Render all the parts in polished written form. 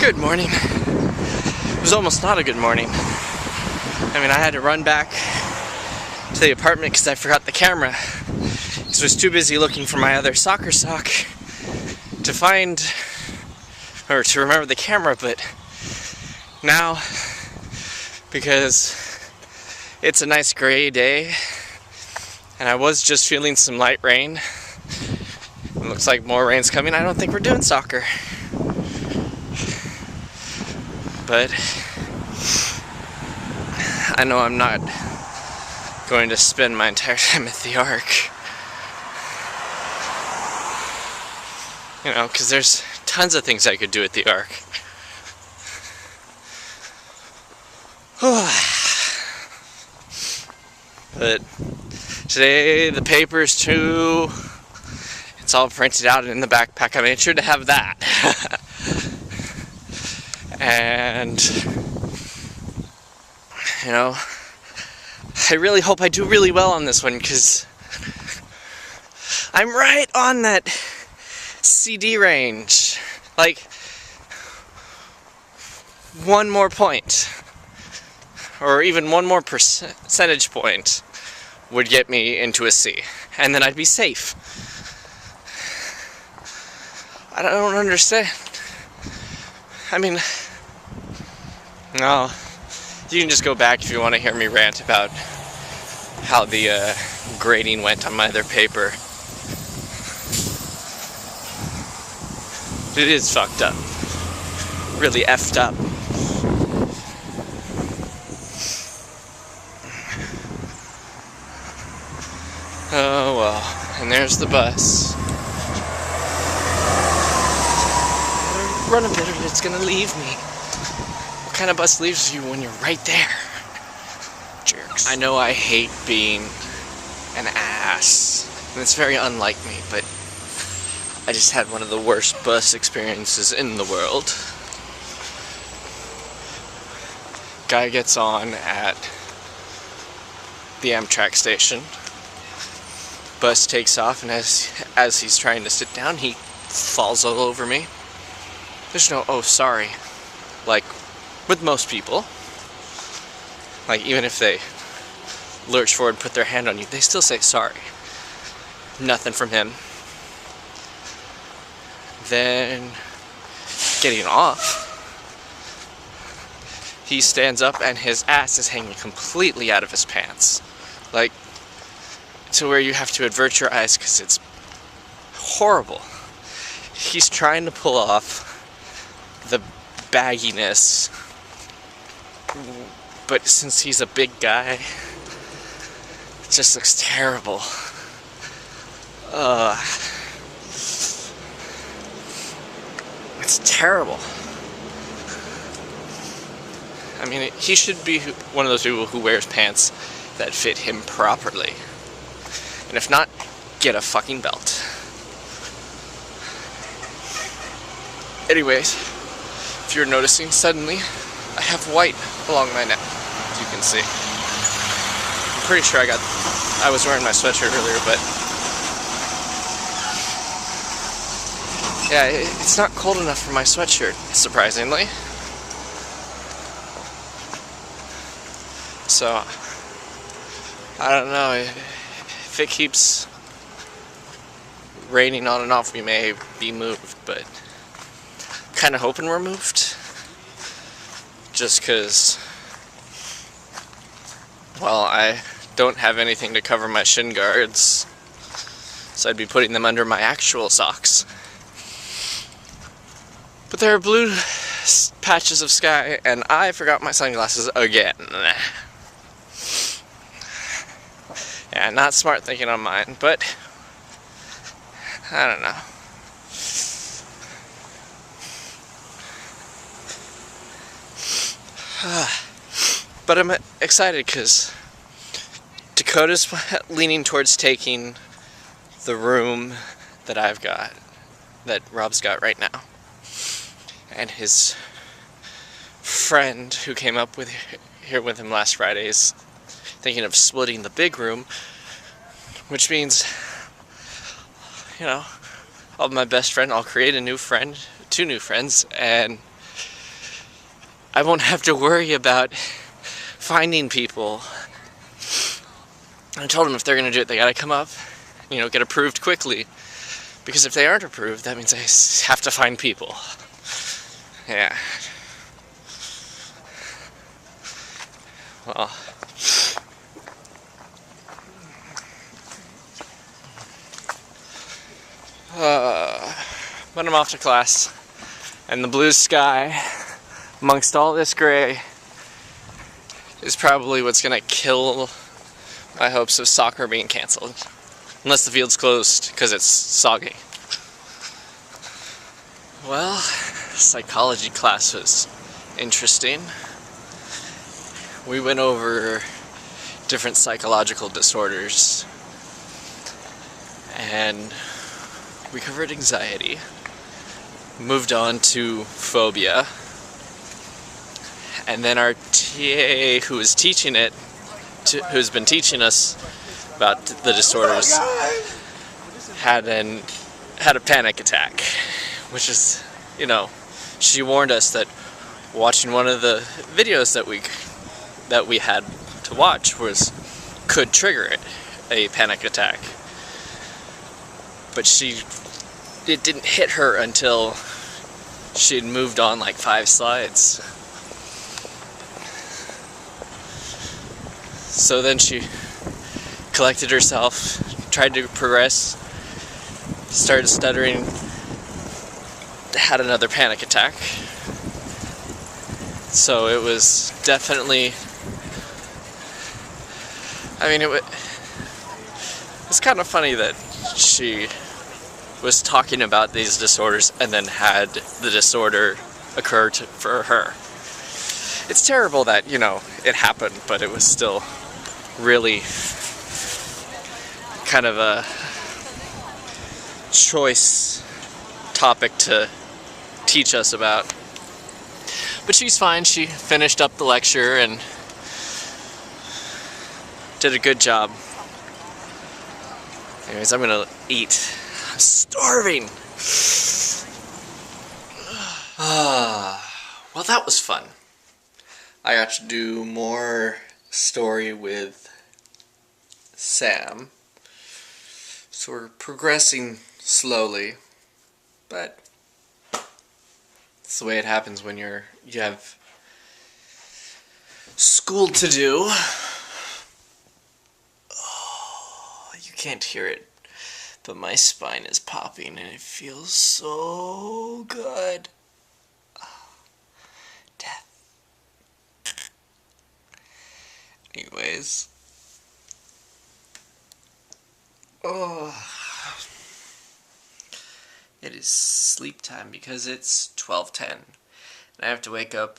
Good morning. It was almost not a good morning. I mean, I had to run back to the apartment because I forgot the camera. So I was too busy looking for my other soccer sock to find, or to remember the camera, but now, because it's a nice gray day, and I was just feeling some light rain, it looks like more rain's coming, I don't think we're doing soccer. But I know I'm not going to spend my entire time at the Ark. You know, because there's tons of things I could do at the Ark. But today the paper's too... It's all printed out in the backpack. I made sure to have that. And, you know, I really hope I do really well on this one, because I'm right on that CD range. Like, one more point, or even one more percentage point would get me into a C, and then I'd be safe. I don't understand. I mean, no, you can just go back if you want to hear me rant about how the grading went on my other paper. It is fucked up. Really effed up. Oh well, and there's the bus. Run a bit or it's gonna leave me. What kind of bus leaves you when you're right there? Jerks. I know I hate being an ass, and it's very unlike me, but I just had one of the worst bus experiences in the world. Guy gets on at the Amtrak station. Bus takes off, and as he's trying to sit down, he falls all over me. There's no, oh, sorry. Like, with most people, like, even if they lurch forward, put their hand on you, they still say sorry. Nothing from him. Then, getting off, he stands up and his ass is hanging completely out of his pants. Like, to where you have to avert your eyes because it's horrible. He's trying to pull off the bagginess, but since he's a big guy, it just looks terrible. It's terrible. I mean, he should be one of those people who wears pants that fit him properly. And if not, get a fucking belt. Anyways, if you're noticing, suddenly I have white along my neck, as you can see. I'm pretty sure I was wearing my sweatshirt earlier, but yeah, it's not cold enough for my sweatshirt, surprisingly. So, I don't know, if it keeps raining on and off, we may be moved, but kind of hoping we're moved, just because, well, I don't have anything to cover my shin guards, so I'd be putting them under my actual socks. But there are blue patches of sky, and I forgot my sunglasses again. Yeah, not smart thinking on mine, but I don't know. But I'm excited because Dakota's leaning towards taking the room that I've got, that Rob's got right now. And his friend who came up here with him last Friday is thinking of splitting the big room, which means, you know, I'll have my best friend, I'll create a new friend, 2 new friends, and I won't have to worry about finding people. I told them if they're gonna do it, they gotta come up, get approved quickly. Because if they aren't approved, that means I have to find people. Yeah. Well. But I'm off to class. And the blue sky, amongst all this gray, is probably what's gonna kill my hopes of soccer being canceled. Unless the field's closed because it's soggy. Well, psychology class was interesting. We went over different psychological disorders. And we covered anxiety. Moved on to phobia. And then our TA who was teaching it, who's been teaching us about the disorders, had a panic attack, which is, she warned us that watching one of the videos that we had to watch could trigger a panic attack. But it didn't hit her until she had moved on like 5 slides. So then she collected herself, tried to progress, started stuttering, had another panic attack. So it was definitely, it's kind of funny that she was talking about these disorders and then had the disorder occur for her. It's terrible that, it happened, but it was still really kind of a choice topic to teach us about. But she's fine. She finished up the lecture and did a good job. Anyways, I'm gonna eat. I'm starving. Well, that was fun. I got to do more story with Sam. So we're progressing slowly, but it's the way it happens when you have school to do. Oh, you can't hear it, but my spine is popping and it feels so good. Death. Anyways. Oh. It is sleep time because it's 12:10. And I have to wake up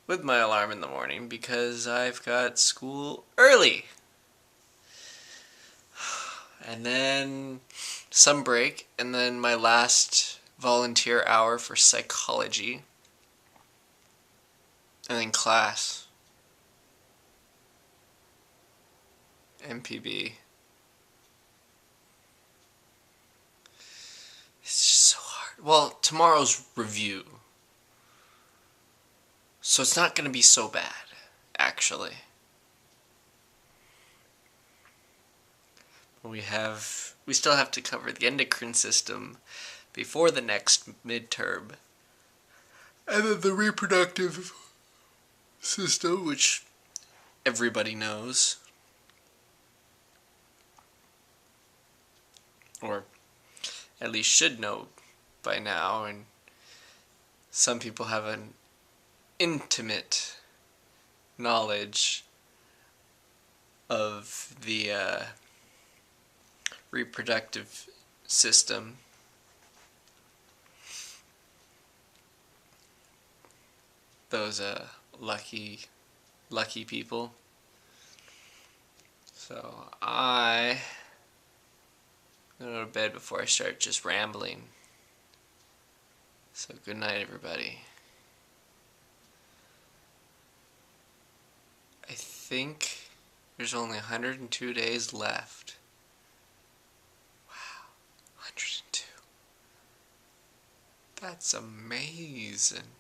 with my alarm in the morning because I've got school early. And then some break, and then my last volunteer hour for psychology. And then class. MPB. It's just so hard. Well, tomorrow's review. So it's not going to be so bad, actually. We still have to cover the endocrine system before the next midterm. And then the reproductive system, which everybody knows. Or at least should know by now, and some people have an intimate knowledge of the reproductive system. Those lucky people. So I'm gonna go to bed before I start just rambling. So good night, everybody. I think there's only 102 days left. Wow, 102. That's amazing.